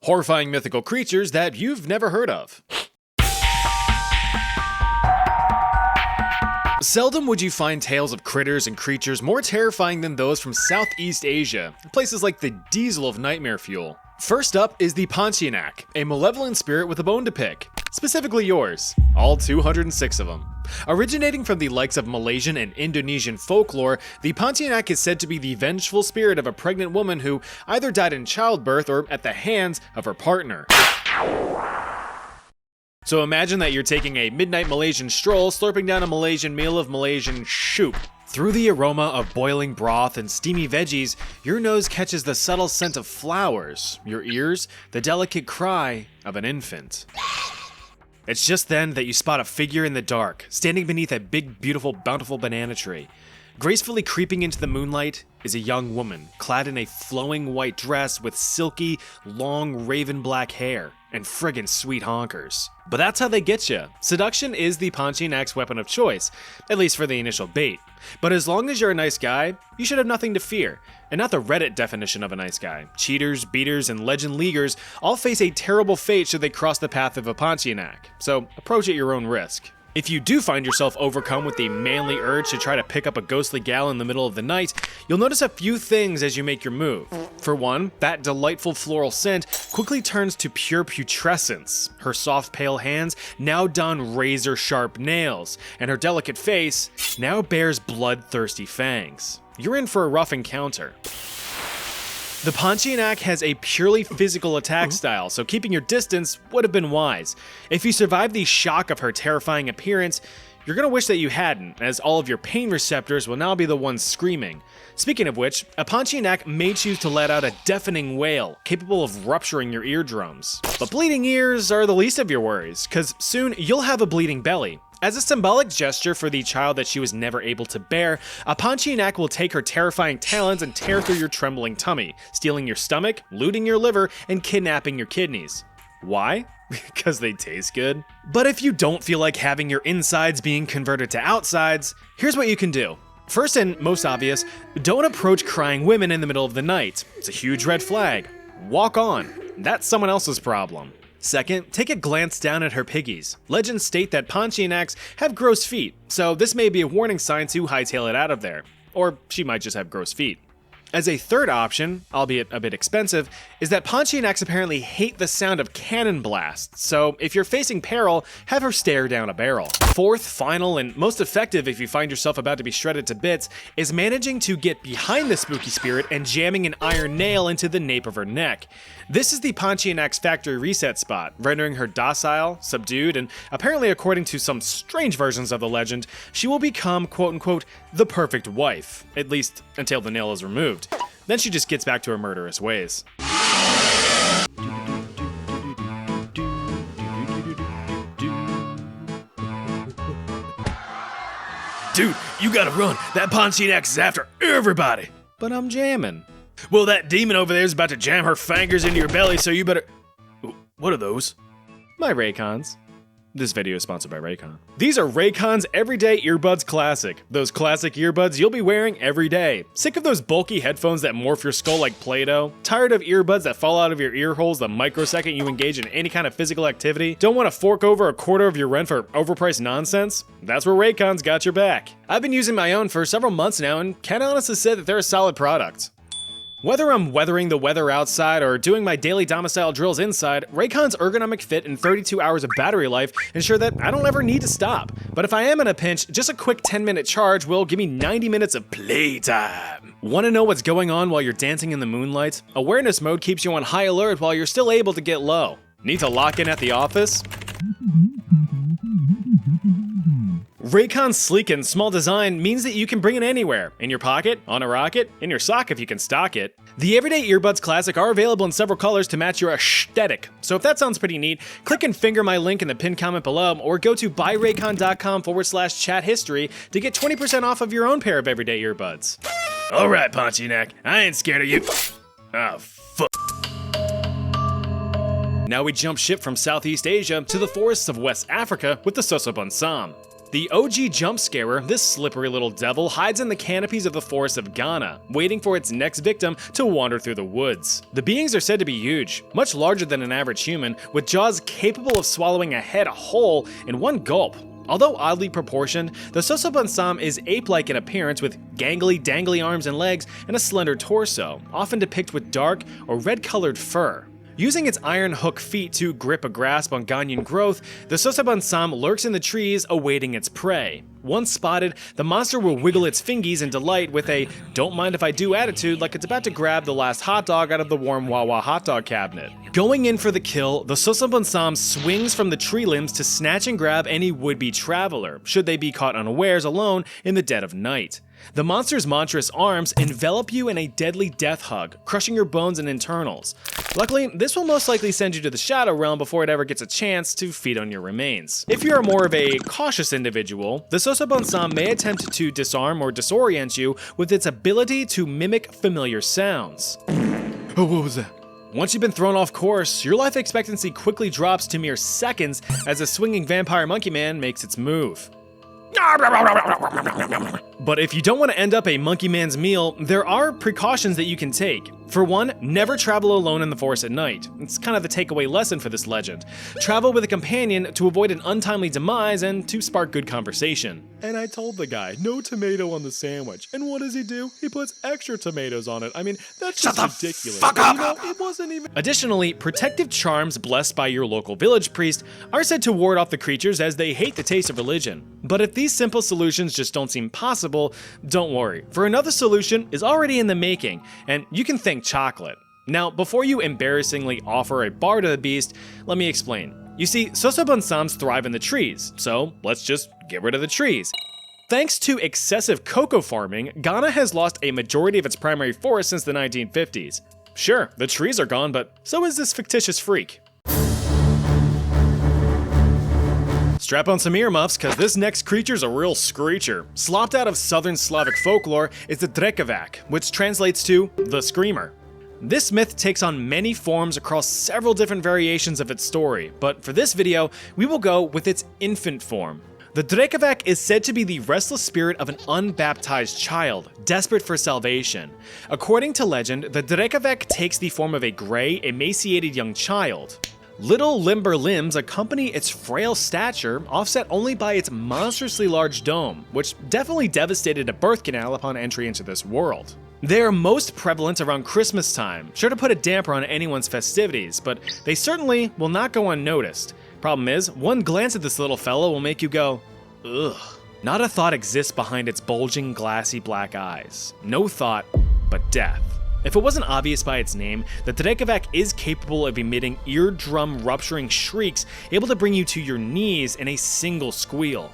Horrifying mythical creatures that you've never heard of. Seldom would you find tales of critters and creatures more terrifying than those from Southeast Asia, places like the diesel of nightmare fuel. First up is the Pontianak, a malevolent spirit with a bone to pick. Specifically yours, all 206 of them. Originating from the likes of Malaysian and Indonesian folklore, the Pontianak is said to be the vengeful spirit of a pregnant woman who either died in childbirth or at the hands of her partner. So imagine that you're taking a midnight Malaysian stroll, slurping down a Malaysian meal of Malaysian soup. Through the aroma of boiling broth and steamy veggies, your nose catches the subtle scent of flowers, your ears, the delicate cry of an infant. It's just then that you spot a figure in the dark, standing beneath a big, beautiful, bountiful banana tree. Gracefully creeping into the moonlight is a young woman, clad in a flowing white dress with silky, long, raven black hair, and friggin' sweet honkers. But that's how they get you. Seduction is the Pontianak's weapon of choice, at least for the initial bait. But as long as you're a nice guy, you should have nothing to fear. And not the Reddit definition of a nice guy. Cheaters, beaters, and legend leaguers all face a terrible fate should they cross the path of a Pontianak, so approach at your own risk. If you do find yourself overcome with the manly urge to try to pick up a ghostly gal in the middle of the night, you'll notice a few things as you make your move. For one, that delightful floral scent quickly turns to pure putrescence. Her soft pale hands now don razor-sharp nails, and her delicate face now bears bloodthirsty fangs. You're in for a rough encounter. The Pontianak has a purely physical attack style, so keeping your distance would have been wise. If you survive the shock of her terrifying appearance, you're gonna wish that you hadn't, as all of your pain receptors will now be the ones screaming. Speaking of which, a Pontianak may choose to let out a deafening wail, capable of rupturing your eardrums. But bleeding ears are the least of your worries, cause soon you'll have a bleeding belly. As a symbolic gesture for the child that she was never able to bear, a Pontianak will take her terrifying talons and tear through your trembling tummy, stealing your stomach, looting your liver, and kidnapping your kidneys. Why? Because they taste good? But if you don't feel like having your insides being converted to outsides, here's what you can do. First and most obvious, don't approach crying women in the middle of the night. It's a huge red flag. Walk on. That's someone else's problem. Second, take a glance down at her piggies. Legends state that Pontianaks have gross feet, so this may be a warning sign to hightail it out of there. Or she might just have gross feet. As a third option, albeit a bit expensive, is that Pontianaks apparently hate the sound of cannon blasts, so if you're facing peril, have her stare down a barrel. Fourth, final, and most effective if you find yourself about to be shredded to bits, is managing to get behind the spooky spirit and jamming an iron nail into the nape of her neck. This is the Pontianak's factory reset spot, rendering her docile, subdued, and apparently according to some strange versions of the legend, she will become quote-unquote the perfect wife, at least until the nail is removed. Then she just gets back to her murderous ways. Dude, you gotta run. That Pontianak is after everybody. But I'm jamming. Well, that demon over there is about to jam her fingers into your belly, so you better... What are those? My Raycons. This video is sponsored by Raycon. These are Raycon's Everyday Earbuds Classic. Those classic earbuds you'll be wearing every day. Sick of those bulky headphones that morph your skull like Play-Doh? Tired of earbuds that fall out of your ear holes the microsecond you engage in any kind of physical activity? Don't want to fork over a quarter of your rent for overpriced nonsense? That's where Raycon's got your back. I've been using my own for several months now and can honestly say that they're a solid product. Whether I'm weathering the weather outside or doing my daily domicile drills inside, Raycon's ergonomic fit and 32 hours of battery life ensure that I don't ever need to stop. But if I am in a pinch, just a quick 10-minute charge will give me 90 minutes of playtime. Want to know what's going on while you're dancing in the moonlight? Awareness mode keeps you on high alert while you're still able to get low. Need to lock in at the office? Raycon's sleek and small design means that you can bring it anywhere. In your pocket, on a rocket, in your sock if you can stock it. The Everyday Earbuds Classic are available in several colors to match your aesthetic. So if that sounds pretty neat, click and finger my link in the pinned comment below or go to buyraycon.com/chathistory to get 20% off of your own pair of Everyday Earbuds. Alright, Pontianak, I ain't scared of you. Oh, fuck. Now we jump ship from Southeast Asia to the forests of West Africa with the Sasabonsam. The OG jump scarer, this slippery little devil hides in the canopies of the forest of Ghana, waiting for its next victim to wander through the woods. The beings are said to be huge, much larger than an average human, with jaws capable of swallowing a head whole in one gulp. Although oddly proportioned, the Sasabonsam is ape-like in appearance with gangly, dangly arms and legs and a slender torso, often depicted with dark or red-colored fur. Using its iron hook feet to grip a grasp on Ghanaian growth, the Sasabonsam lurks in the trees awaiting its prey. Once spotted, the monster will wiggle its fingies in delight with a "don't mind if I do" attitude, like it's about to grab the last hot dog out of the warm Wawa hot dog cabinet. Going in for the kill, the Sasabonsam swings from the tree limbs to snatch and grab any would-be traveler, should they be caught unawares alone in the dead of night. The monster's monstrous arms envelop you in a deadly death hug, crushing your bones and internals. Luckily, this will most likely send you to the Shadow Realm before it ever gets a chance to feed on your remains. If you are more of a cautious individual, the Sasabonsam may attempt to disarm or disorient you with its ability to mimic familiar sounds. Oh, what was that? Once you've been thrown off course, your life expectancy quickly drops to mere seconds as the swinging vampire monkey man makes its move. But if you don't want to end up a monkey man's meal, there are precautions that you can take. For one, never travel alone in the forest at night. It's kind of the takeaway lesson for this legend. Travel with a companion to avoid an untimely demise and to spark good conversation. And I told the guy, no tomato on the sandwich. And what does he do? He puts extra tomatoes on it. I mean, that's just ridiculous. Fuck up. You know, it wasn't even. Additionally, protective charms blessed by your local village priest are said to ward off the creatures as they hate the taste of religion. But if these simple solutions just don't seem possible, don't worry, for another solution is already in the making, and you can thank chocolate. Now, before you embarrassingly offer a bar to the beast, let me explain. You see, Sasabonsams thrive in the trees, so let's just get rid of the trees. Thanks to excessive cocoa farming, Ghana has lost a majority of its primary forest since the 1950s. Sure, the trees are gone, but so is this fictitious freak. Strap on some earmuffs, cause this next creature's a real screecher. Slopped out of southern Slavic folklore is the Drekavac, which translates to the Screamer. This myth takes on many forms across several different variations of its story, but for this video, we will go with its infant form. The Drekavac is said to be the restless spirit of an unbaptized child, desperate for salvation. According to legend, the Drekavac takes the form of a gray, emaciated young child. Little limber limbs accompany its frail stature, offset only by its monstrously large dome, which definitely devastated a birth canal upon entry into this world. They are most prevalent around Christmas time, sure to put a damper on anyone's festivities, but they certainly will not go unnoticed. Problem is, one glance at this little fellow will make you go, ugh. Not a thought exists behind its bulging, glassy black eyes. No thought, but death. If it wasn't obvious by its name, the Drekavac is capable of emitting eardrum-rupturing shrieks, able to bring you to your knees in a single squeal.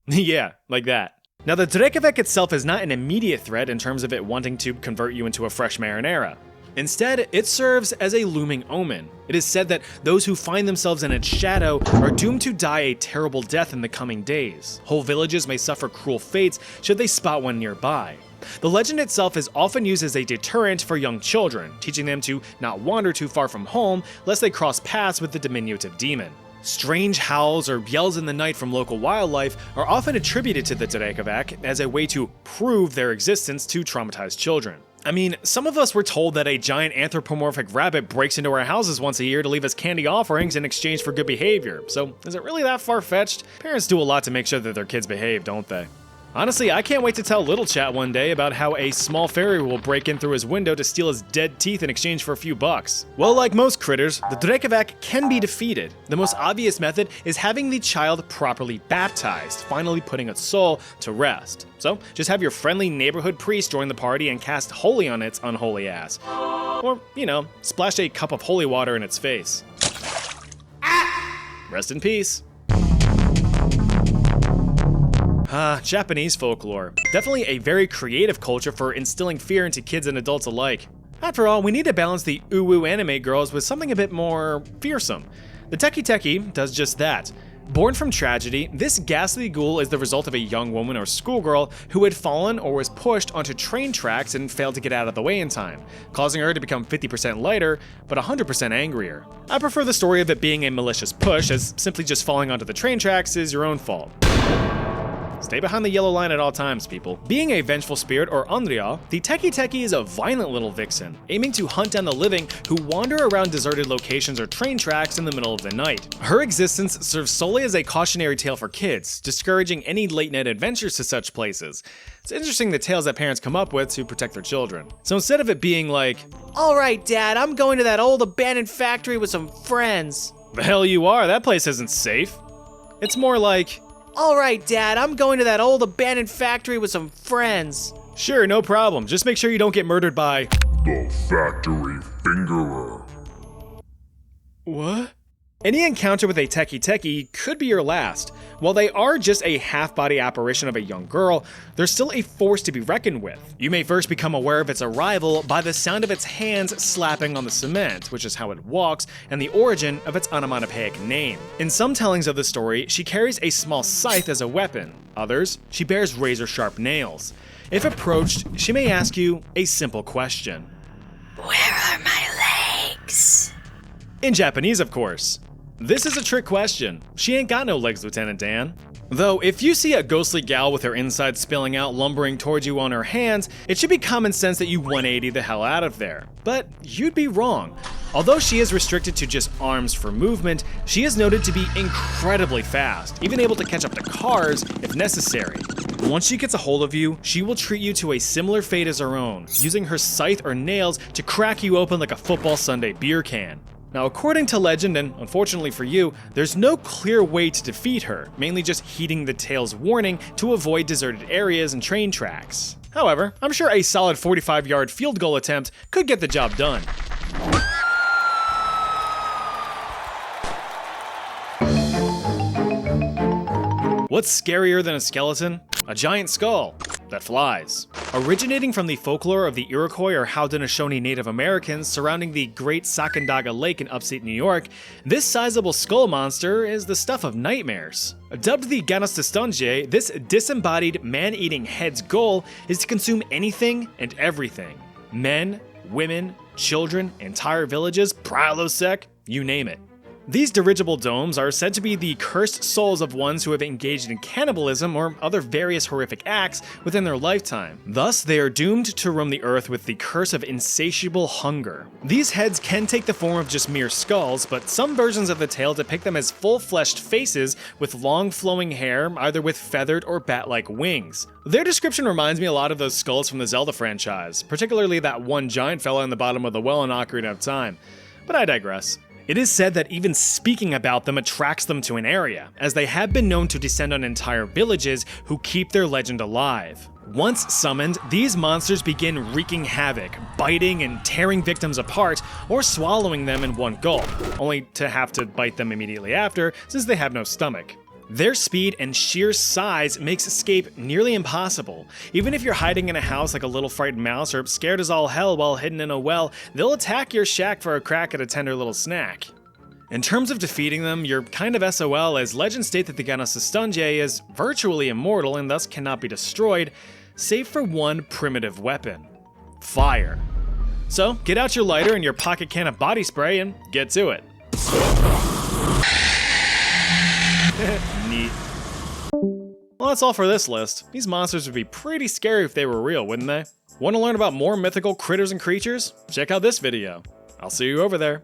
Yeah, like that. Now, the Drekavac itself is not an immediate threat in terms of it wanting to convert you into a fresh marinara. Instead, it serves as a looming omen. It is said that those who find themselves in its shadow are doomed to die a terrible death in the coming days. Whole villages may suffer cruel fates should they spot one nearby. The legend itself is often used as a deterrent for young children, teaching them to not wander too far from home lest they cross paths with the diminutive demon. Strange howls or yells in the night from local wildlife are often attributed to the Drekavac as a way to prove their existence to traumatized children. I mean, some of us were told that a giant anthropomorphic rabbit breaks into our houses once a year to leave us candy offerings in exchange for good behavior, so is it really that far-fetched? Parents do a lot to make sure that their kids behave, don't they? Honestly, I can't wait to tell Little Chat one day about how a small fairy will break in through his window to steal his dead teeth in exchange for a few bucks. Well, like most critters, the Drekavac can be defeated. The most obvious method is having the child properly baptized, finally putting its soul to rest. So, just have your friendly neighborhood priest join the party and cast holy on its unholy ass. Or, you know, splash a cup of holy water in its face. Rest in peace. Japanese folklore. Definitely a very creative culture for instilling fear into kids and adults alike. After all, we need to balance the uwu anime girls with something a bit more fearsome. The Teke Teke does just that. Born from tragedy, this ghastly ghoul is the result of a young woman or schoolgirl who had fallen or was pushed onto train tracks and failed to get out of the way in time, causing her to become 50% lighter, but 100% angrier. I prefer the story of it being a malicious push, as simply just falling onto the train tracks is your own fault. Stay behind the yellow line at all times, people. Being a vengeful spirit, or Andrea, the Teke Teke is a violent little vixen, aiming to hunt down the living who wander around deserted locations or train tracks in the middle of the night. Her existence serves solely as a cautionary tale for kids, discouraging any late-night adventures to such places. It's interesting the tales that parents come up with to protect their children. So instead of it being like, "Alright, Dad, I'm going to that old abandoned factory with some friends." The hell you are, that place isn't safe. It's more like, "Alright, Dad, I'm going to that old abandoned factory with some friends." Sure, no problem. Just make sure you don't get murdered by the factory fingerer. What? Any encounter with a Teke Teke could be your last. While they are just a half-body apparition of a young girl, they're still a force to be reckoned with. You may first become aware of its arrival by the sound of its hands slapping on the cement, which is how it walks, and the origin of its onomatopoeic name. In some tellings of the story, she carries a small scythe as a weapon. Others, she bears razor-sharp nails. If approached, she may ask you a simple question. Where are my legs? In Japanese, of course. This is a trick question. She ain't got no legs, Lieutenant Dan. Though, if you see a ghostly gal with her insides spilling out lumbering towards you on her hands, it should be common sense that you 180 the hell out of there. But you'd be wrong. Although she is restricted to just arms for movement, she is noted to be incredibly fast, even able to catch up to cars if necessary. Once she gets a hold of you, she will treat you to a similar fate as her own, using her scythe or nails to crack you open like a football Sunday beer can. Now, according to legend, and unfortunately for you, there's no clear way to defeat her, mainly just heeding the tale's warning to avoid deserted areas and train tracks. However, I'm sure a solid 45-yard field goal attempt could get the job done. What's scarier than a skeleton? A giant skull that flies. Originating from the folklore of the Iroquois or Haudenosaunee Native Americans surrounding the Great Sacandaga Lake in upstate New York, this sizable skull monster is the stuff of nightmares. Dubbed the Kanontsistondies, this disembodied man-eating head's goal is to consume anything and everything. Men, women, children, entire villages, Prilosec, you name it. These dirigible domes are said to be the cursed souls of ones who have engaged in cannibalism or other various horrific acts within their lifetime. Thus, they are doomed to roam the earth with the curse of insatiable hunger. These heads can take the form of just mere skulls, but some versions of the tale depict them as full-fleshed faces with long flowing hair, either with feathered or bat-like wings. Their description reminds me a lot of those skulls from the Zelda franchise, particularly that one giant fella in the bottom of the well in Ocarina of Time. But I digress. It is said that even speaking about them attracts them to an area, as they have been known to descend on entire villages who keep their legend alive. Once summoned, these monsters begin wreaking havoc, biting and tearing victims apart, or swallowing them in one gulp, only to have to bite them immediately after, since they have no stomach. Their speed and sheer size makes escape nearly impossible. Even if you're hiding in a house like a little frightened mouse or scared as all hell while hidden in a well, they'll attack your shack for a crack at a tender little snack. In terms of defeating them, you're kind of SOL, as legends state that the Kanontsistondies is virtually immortal and thus cannot be destroyed, save for one primitive weapon: fire. So get out your lighter and your pocket can of body spray and get to it. Neat. Well, that's all for this list. These monsters would be pretty scary if they were real, wouldn't they? Want to learn about more mythical critters and creatures? Check out this video. I'll see you over there.